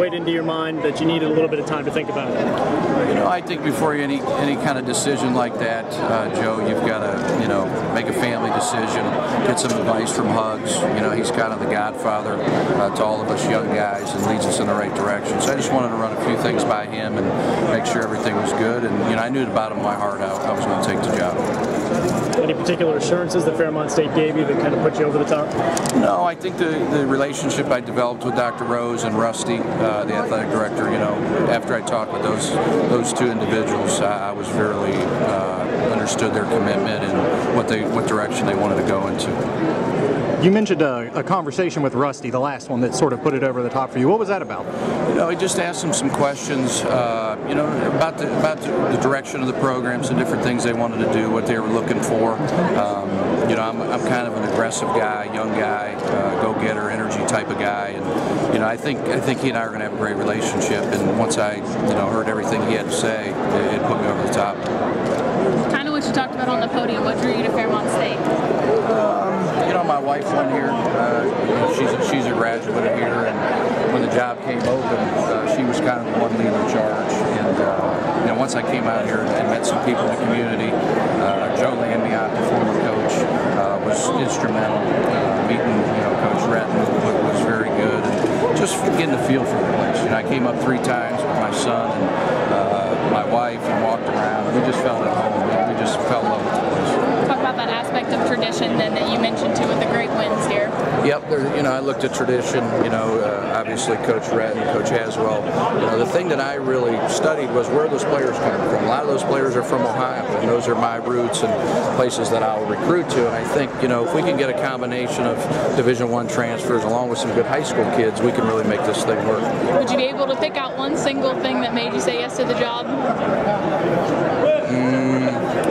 straight into your mind that you needed a little bit of time to think about it? You know, I think before any kind of decision like that, Joe, you've got to, you know, make a family decision, get some advice from Hugs. You know, he's kind of the godfather to all of us young guys and leads us in the right direction. So I just wanted to run a few things by him and make sure everything was good. And, you know, I knew at the bottom of my heart I was going to take the job. Any particular assurances that Fairmont State gave you that kind of put you over the top? No, I think the relationship I developed with Dr. Rose and Rusty, the athletic director, you know, after I talked with those two individuals, I was really understood their commitment and what direction they wanted to go into. You mentioned a conversation with Rusty, the last one that sort of put it over the top for you. What was that about? You know, I just asked him some questions, you know, about the direction of the programs and different things they wanted to do, what they were looking for. You know, I'm kind of an aggressive guy, young guy, go-getter, energy type of guy, and you know, I think he and I are going to have a great relationship. And once I, you know, heard everything he had to say, it put me over the top. Kind of what you talked about on the podium. What drew you to Fairmont State? You know, my wife went here. She's a graduate of here, and when the job came open, she was kind of the one leading the charge. And you know, once I came out here and met some people in the community, Joe Retton, the former coach, was instrumental. Meeting, you know, Coach Retton was very good, and just getting the feel for the place. You know, I came up 3 times with my son and my wife and walked around. And we just felt at home. We just fell in love with the place. Talk about that aspect of tradition then that you mentioned too with the great wins here. Yep, you know, I looked at tradition, you know, obviously Coach Retton, Coach Haswell. You know, the thing that I really studied was where those players come from. A lot of those players are from Ohio, and those are my roots and places that I'll recruit to. And I think, you know, if we can get a combination of Division I transfers along with some good high school kids, we can really make this thing work. Would you be able to pick out one single thing that made you say yes to the job?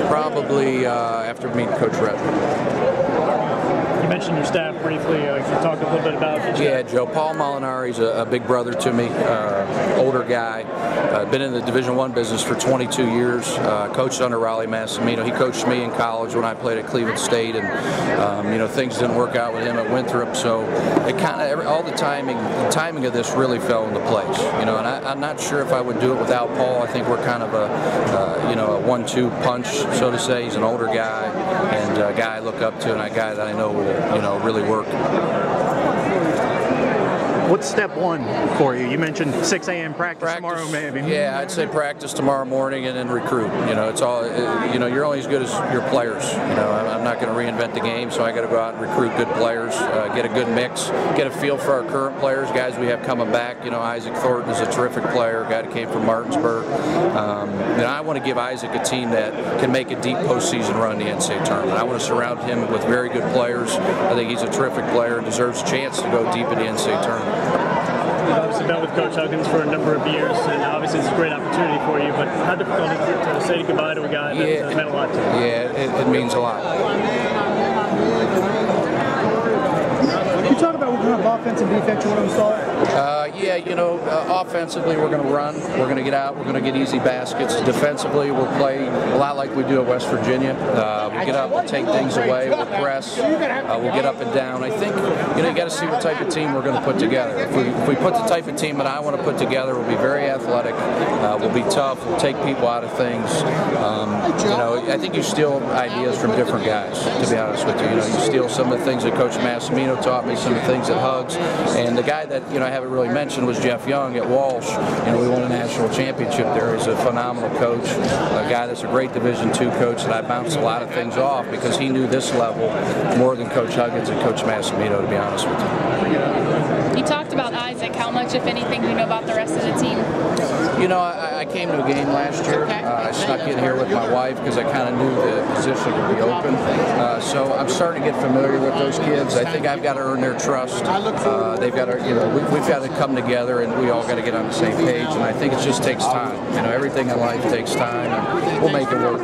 Probably after meeting Coach Retton. You mentioned your staff briefly. Can you talk a little bit about it? Yeah, Joe. Paul Molinari's a big brother to me, older guy. Been in the Division I business for 22 years. Coached under Raleigh Massimino. He coached me in college when I played at Cleveland State, and you know, things didn't work out with him at Winthrop. So it kind of all the timing of this really fell into place. You know, and I'm not sure if I would do it without Paul. I think we're kind of a you know, a 1-2 punch, so to say. He's an older guy and a guy I look up to, and a guy that I know will, you know, really work. What's step one for you? You mentioned 6 a.m. practice tomorrow, maybe. Yeah, I'd say practice tomorrow morning and then recruit. You know, it's all. You know, you're only as good as your players. You know, I'm not going to reinvent the game, so I got to go out and recruit good players, get a good mix, get a feel for our current players, guys we have coming back. You know, Isaac Thornton is a terrific player, a guy that came from Martinsburg. You know, I want to give Isaac a team that can make a deep postseason run in the NCAA tournament. I want to surround him with very good players. I think he's a terrific player and deserves a chance to go deep in the NCAA tournament. You've obviously been with Coach Huggins for a number of years, and obviously it's a great opportunity for you, but how difficult is it to say goodbye to a guy that meant a lot to you? Yeah, it means a lot. Can you talk about what kind of offense and defense you want to install? Yeah, you know, offensively we're going to run, we're going to get out, we're going to get easy baskets. Defensively we'll play a lot like we do at West Virginia. We'll get up, we'll take things away, we'll press, we'll get up and down. I think, you know, you got to see what type of team we're going to put together. If we put the type of team that I want to put together, we'll be very athletic, we'll be tough, we'll take people out of things. You know, I think you steal ideas from different guys, to be honest with you. You know, you steal some of the things that Coach Massimino taught me, some of the things that Hugs, and the guy that, you know, I haven't really mentioned was Jeff Young at Walsh. You know, we won a national championship there. He's a phenomenal coach, a guy that's a great Division II coach that I bounced a lot of things off because he knew this level more than Coach Huggins and Coach Massimino, to be honest with you. You talked about Isaac. How much, if anything, do you know about the rest of the team? You know, I came to a game last year. I snuck in here with my wife because I kind of knew the position would be open. So I'm starting to get familiar with those kids. I think I've got to earn their trust. They've got to, you know, we've got to come together and we all got to get on the same page. And I think it just takes time. You know, everything in life takes time, and we'll make it work.